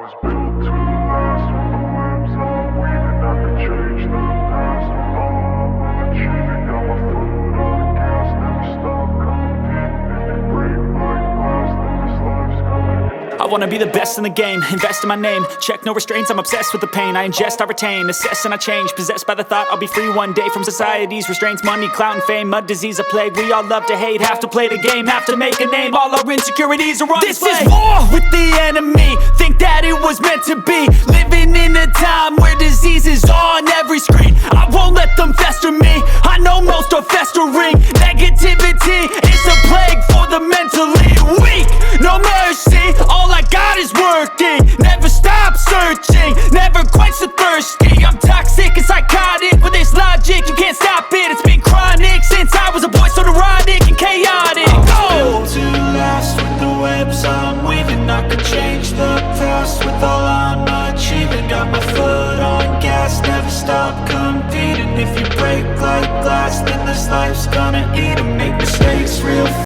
was built to last. With the webs I'm weaving, I could change the past. With all I'm achieving, got my foot on the gas. Never stop competing. If you break like glass, then this life's gonna end. I wanna be the best in the game, invest in my name. Check no restraints, I'm obsessed with the pain. I ingest, I retain, assess and I change. Possessed by the thought I'll be free one day from society's restraints. Money, clout and fame, mud, disease, a plague. We all love to hate, have to play the game, have to make a name. All our insecurities are on display. This is war with the enemy, think that it was meant to be. Living in a time where disease is on every screen. I won't let them fester me, I know most are festering. Negativity is a plague for the mentally weak. No mercy, all I got is working. Never stop searching, never quench the thirsty. I'm toxic and psychotic with this logic, you can't stop it. It's been chronic since I was a boy, so neurotic and chaotic. Built to last. With the webs I'm weaving, I could change the past. With all I'm achieving, got my foot on gas. Never stop competing. If you break like glass, then this life's gonna eat 'em.